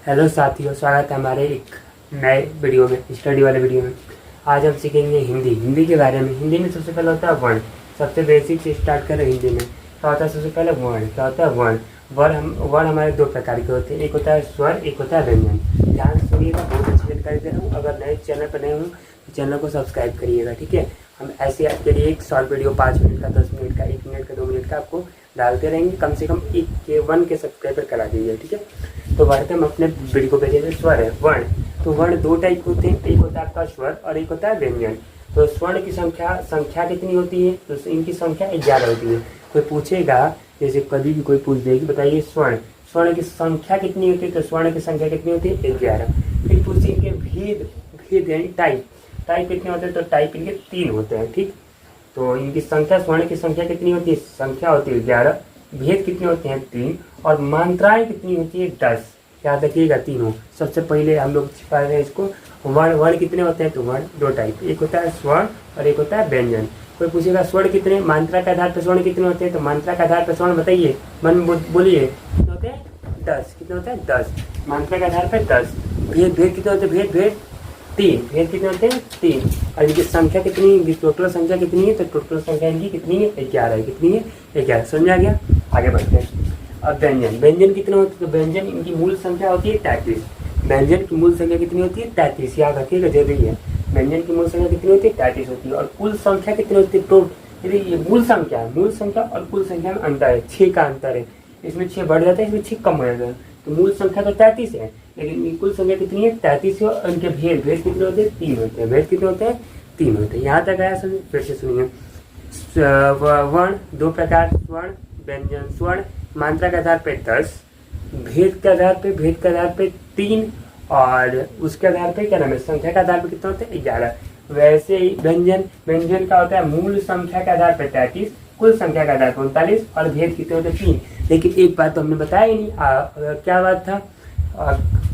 Hello साथियों, स्वागत है हमारे एक नए वीडियो में, स्टडी वाले वीडियो में। आज हम सीखेंगे हिंदी के बारे में। हिंदी में सबसे पहले होता है वर्ण। सबसे बेसिक से स्टार्ट करें हिंदी में। क्या होता है सबसे पहले वर्ण। क्या होता है वर्ण? वर्ण हमारे दो प्रकार के होते हैं, एक होता है स्वर, एक होता है व्यंजन। ध्यान से सुनिएगा, बहुत अच्छी जानकारी दे रहा हूँ। अगर नए चैनल पर नए हूँ तो चैनल को सब्सक्राइब करिएगा, ठीक है। हम ऐसे आपके लिए एक शॉर्ट वीडियो 5 मिनट का, 10 मिनट का, 1 मिनट का, 2 मिनट का आपको डालते रहेंगे। कम से कम 1 के सब्सक्राइबर करा दीजिए, ठीक है। तो बढ़ते हम अपने वीडियो को भेजेंगे। स्वर है वर्ण। तो वर्ण दो टाइप होते हैं, एक होता है आपका स्वर और एक होता है व्यंजन। तो स्वर्ण की संख्या कितनी होती है? तो इनकी संख्या 11 होती है। कोई पूछेगा, जैसे कभी भी कोई पूछ देगी, बताइए स्वर्ण की संख्या कितनी होती है? तो स्वर्ण की संख्या कितनी होती है? 11। फिर पूछेंगे भेद यानी टाइप कितने होते हैं? तो टाइप इनके 3 होते हैं, ठीक। तो इनकी संख्या, स्वर्ण की संख्या कितनी होती है? संख्या होती है 11। भेद कितने होते हैं? 3। और मात्राएं कितनी होती है? 10। याद रखिएगा, तीनों। सबसे पहले हम लोग सिखा रहे हैं इसको। वर्ण कितने होते हैं? तो वर्ण दो टाइप, एक होता है स्वर्ण और एक होता है व्यंजन। कोई पूछेगा स्वर्ण कितने, मात्रा के आधार पर स्वर्ण कितने होते हैं? तो मात्रा के आधार पर स्वर्ण बताइए, मन बोलिए। कितने होते हैं? 10। कितने होते हैं? 10। मात्रा के आधार पर 10। भेद कितने होते हैं? भेद 3। भेद कितने होते हैं? 3। और इनकी संख्या कितनी, टोटल संख्या कितनी है? तो टोटल संख्या इनकी कितनी है? 11 है। कितनी है? 11। समझ आ गया? आगे बढ़ते हैं। अब व्यंजन कितने होते हैं? तो व्यंजन इनकी मूल संख्या होती है 33। व्यंजन की मूल संख्या कितनी होती है? 33। याद रखिएगा, जरूरी है। व्यंजन की मूल संख्या कितनी होती है? 33 होती है। और कुल संख्या कितनी होती है? तो ये मूल संख्या और कुल संख्या में अंतर है, 6 का अंतर है। इसमें 6 बढ़ जाता है, इसमें 6 कम हो जाता है। तो मूल संख्या तो 33 है, लेकिन कुल संख्या कितनी है? 33 है। और उनके भेद कितने होते हैं? 3 होते हैं। भेद कितने होते हैं? 3 होते हैं। यहाँ तक आया समझ? फिर से सुनिए। वर्ण दो प्रकार, स्वर्ण व्यंजन। स्वर्ण मात्रा के आधार पर 10, भेद के आधार पे 3, और उसके आधार पे क्या नाम है, संख्या के आधार पे कितना होता है? 11। वैसे ही व्यंजन का होता है मूल संख्या के आधार पर 33, कुल संख्या का आधार पर 39, और भेद कितने होते हैं? 3। लेकिन एक बात तो हमने बताया ही नहीं। क्या बात था?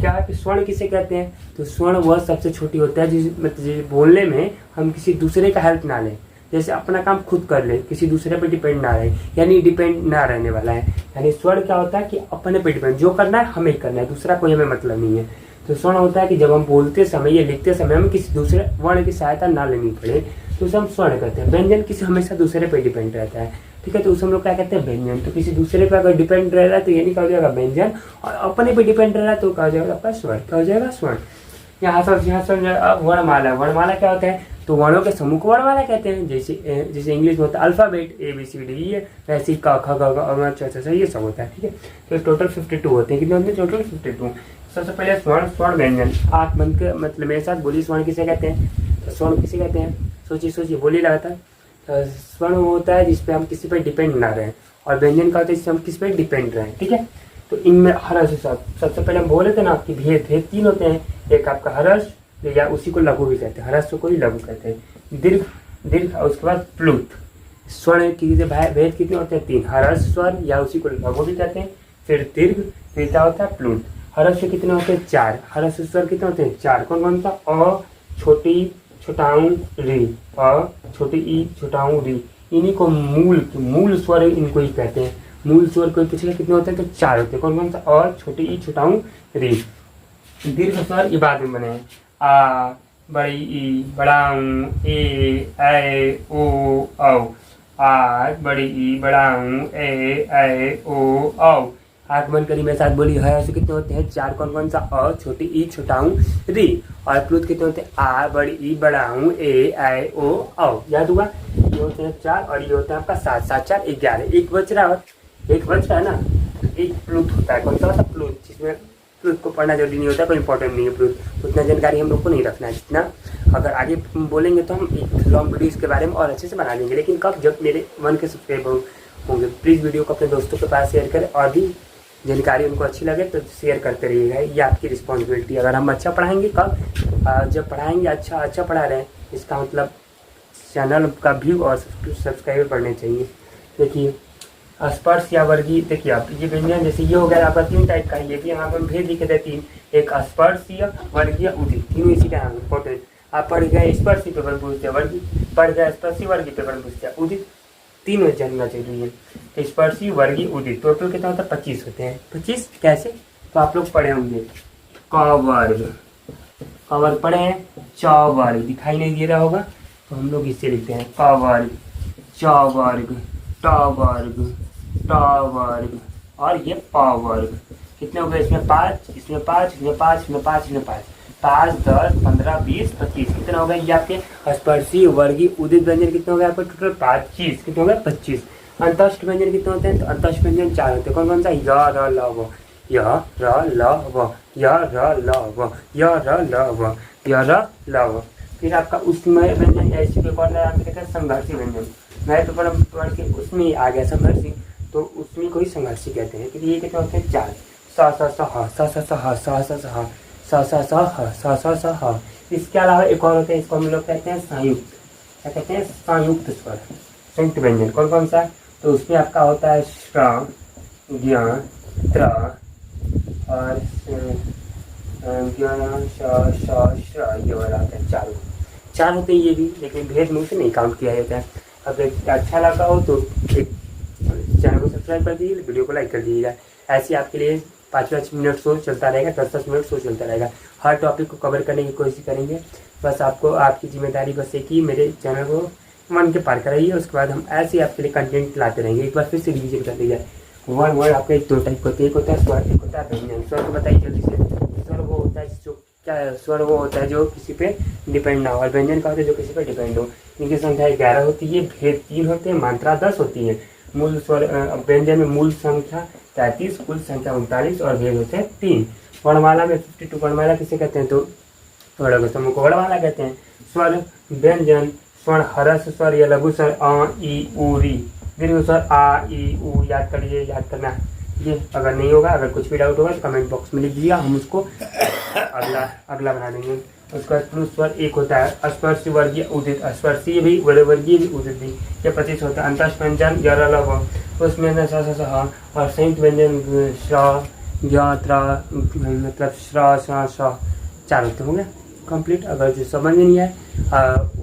क्या कि स्वर्ण किसे कहते हैं? तो स्वर्ण वह सबसे छोटी होता है जिस बोलने में हम किसी दूसरे का हेल्प ना लें। जैसे अपना काम खुद कर ले, किसी दूसरे पे डिपेंड ना रहे, यानी डिपेंड ना रहने वाला है। यानी स्वर्ण क्या होता है कि अपने पे डिपेंड, जो करना है हमें करना है, दूसरा कोई हमें मतलब नहीं है। तो स्वर्ण होता है कि जब हम बोलते समय या लिखते समय हमें किसी दूसरे वर्ण की सहायता ना लेनी पड़े, तो उसे हम स्वर्ण कहते हैं। व्यंजन किसी हमेशा दूसरे पे डिपेंड रहता है, ठीक है। तो उसे हम लोग क्या कहते हैं? व्यंजन। तो किसी दूसरे पे अगर डिपेंड रह रहा है तो ये नहीं कहा जाएगा व्यंजन, और अपने पे डिपेंड रह रहा है तो कहा जाएगा आपका स्वर्ण। क्या हो जाएगा? स्वर्ण। यहाँ वर्णमाला क्या होता है? तो वर्णों के समूह को वर्णमाला कहते हैं। जैसे इंग्लिश में होता है अल्फाबेट ABCD, ये वैसे ही क ख ग घ ये सब होता है, ठीक है। तो टोटल 52 होते हैं। कितने होते हैं? टोटल 52। सबसे पहले स्वर्ण व्यंजन। आंख बंद के मतलब मेरे साथ बोलिए, स्वर्ण किसे कहते हैं? तो स्वर्ण किसे कहते हैं? सोचिए बोलिए लगातार। स्वर्ण होता है जिसपे हम किसी पर डिपेंड ना रहें, और व्यंजन का होता है जिससे हम किसी पर डिपेंड रहें, ठीक है। तो इनमें हर्ष सबसे पहले हम बोले थे ना कि भेद 3 होते हैं। एक आपका हर्ष, या उसी को लघु भी कहते हैं, हर्ष को ही लघु कहते हैं। दीर्घ और उसके बाद प्लुत। स्वर्ण की भेद कितने होते हैं? 3। हर्ष स्वर, या उसी को लघु भी कहते हैं। फिर दीर्घ, फिर क्या होता है? प्लुत। हर्ष कितने होते हैं? 4। हर्ष स्वर कितने होते हैं? 4। कौन सा? अ छोटी छोटाऊ री, अ छोटी ई छोटाऊ री। इन्हीं को मूल स्वर इनको ही कहते हैं। मूल स्वर कोई पूछेगा कितने होते हैं? तो 4 होते हैं। कौन सा? अ छोटी ई छोटाऊ री। दीर्घ स्वर ये बाद में बने, आ बड़ी ई बड़ा ए ऐ ओ औ। आ बड़ी ई बड़ा ए ऐ ओ औ। आंख बंद करी मेरे साथ बोली। हर्ष कितने होते हैं? 4। कौन सा? अ छोटी ई छोटाऊ री। और प्लुत कितने होते हैं? आ बड़ी ई बड़ा ए ऐ ओ औ। याद हुआ? ये होते हैं 4, और ये होता है आपका 7। 7 4 11। एक बच रहा है ना, एक प्लुत होता है। कौन सा होता है? प्लुत। जिसमें प्लुत को पढ़ना जरूरी नहीं होता, कोई इंपॉर्टेंट नहीं है प्लुत। उतना जानकारी हम लोग को नहीं रखना है जितना। अगर आगे बोलेंगे तो हम एक लॉन्ग वीडियो इसके बारे में और अच्छे से बना लेंगे। लेकिन कब? जब मेरे 1 के सब्सक्राइबर होंगे। प्लीज़ वीडियो को अपने दोस्तों के पास शेयर करें, और भी जानकारी उनको अच्छी लगे तो शेयर करते रहिएगा। ये आपकी रिस्पॉन्सिबिलिटी। अगर हम अच्छा पढ़ाएंगे, कब? जब पढ़ाएंगे अच्छा पढ़ा रहे हैं, इसका मतलब चैनल का व्यू और सब्सक्राइबर बढ़ने चाहिए। देखिए स्पर्श या वर्गीय, देखिए आप ये व्यंजन जैसे ये हो गया आपका 3 टाइप का। ये भी यहाँ पर भेद लिखे थे 3, एक स्पर्शीय, वर्गीय, उदित। तीनों इसी का इंपॉर्टेंट। आप पढ़ गए स्पर्शी पेपर पूछते हैं, वर्गीय पढ़ गए स्पर्शी, वर्गीय पेपर पूछते हैं, उदित। तीनों जानना जरूरी है। स्पर्शी, वर्गीय, उदित। टोटल कितना होता है? 25 होते हैं। 25 कैसे? तो आप लोग पढ़े होंगे। क वर्ग, क वर्ग पढ़े हैं, च वर्ग दिखाई नहीं दे रहा होगा तो हम लोग इससे लिखते हैं क वर्ग, च वर्ग, ट वर्ग, ट वर्ग और ये प वर्ग। कितने हो गए इसमें 5, इसमें 5, इसमें 5, इसमें 5, इसमें 5, 5, 10, 15, 20, 25 कितने हो गए ये आपके स्पर्शी वर्गीय उदित व्यंजन कितने हो गए आपको टोटल 25, कितने हो गए 25। अंतस्थ व्यंजन कितने होते हैं तो अंतस्थ व्यंजन 4 होते हैं। कौन कौन सा य र ल व, य र ल व, य र ल व, य र ल व, य र ल व। फिर आपका उसमें व्यंजन ऐसे पे कौन है देखा संघर्षी व्यंजन, मैं तो पढ़ के उसमें ही आ गया संघर्षी, तो उसमें कोई संघर्षी कहते हैं कि ये कितने होते हैं 4, स स स ह, स स स ह, स स स ह, स स स ह, स स स ह। इसके अलावा एक और होता है, इसको हम लोग कहते हैं संयुक्त, क्या कहते हैं संयुक्त स्वर, संयुक्त व्यंजन। कौन कौन सा तो उसमें आपका होता है श्र, ज्ञ, त्र और ज्ञ, श, श्र, ये वाला आता है। चार होते हैं ये भी, लेकिन भेद में से नहीं काउंट किया जाता है। अगर अच्छा लगा हो तो एक चैनल को सब्सक्राइब कर दीजिए, वीडियो को लाइक कर दीजिएगा। ऐसे आपके लिए 5-5 मिनट शो चलता रहेगा, 10-10 मिनट शो चलता रहेगा। हर टॉपिक को कवर करने की कोशिश करेंगे। बस आपको आपकी जिम्मेदारी बस एक ही मेरे चैनल को मन के पार कराइए, उसके बाद हम ऐसे ही आपके लिए कंटेंट लाते रहेंगे। एक बार फिर से रिविजन कर लीजिए। वर्ड आपका 2 टाइप होते हैं, एक होता है स्वर, एक होता है व्यंजन। स्वर को बताइए जल्दी से। स्वर वो होता है जो क्या है, स्वर वो होता है जो किसी पे डिपेंड ना हो, और व्यंजन का होता है जो किसी पे डिपेंड हो। इनकी संख्या 11 होती है, भेद 3 होते हैं, मात्रा 10 होती है। मूल स्वर व्यंजन में मूल संख्या 33, कुल संख्या 39 और भेद होते हैं 3। वर्णमाला में 52 वर्णमाला किसे कहते हैं तो वर्णों के समूह को वर्णमाला कहते हैं। स्वर व्यंजन स्वर्ण हरस स्वर या लघु स्वर अ ई उ री, दीर्घ स्वर आ ई उ, याद करिए, याद करना ये। अगर नहीं होगा, अगर कुछ भी डाउट होगा तो कमेंट बॉक्स में लिख दीजिए, हम उसको अगला बना देंगे। उसका प्लस स्वर एक होता है स्पर्शी वर्गीय उदित, स्पर्शी भी वर्गीय भी उदित भी, ये 25 होता है। अंतस्थ व्यंजन य र ल व, उसमें स स स ह, और संयुक्त व्यंजन श्र, ज्ञ, त्र मतलब श्र, श, श 4 होते होंगे कंप्लीट। अगर जो समझ में नहीं आए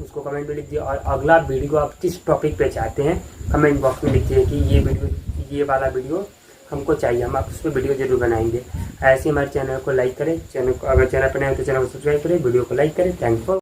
उसको कमेंट में लिख दिए, और अगला वीडियो आप किस टॉपिक पे चाहते हैं कमेंट बॉक्स में लिख दिए कि ये वाला वीडियो हमको चाहिए, हम आप उस पर वीडियो जरूर बनाएंगे। ऐसे हमारे चैनल को लाइक करें, चैनल को अगर चैनल पर नए हो तो चैनल को सब्सक्राइब करें, वीडियो को लाइक करें। Thank for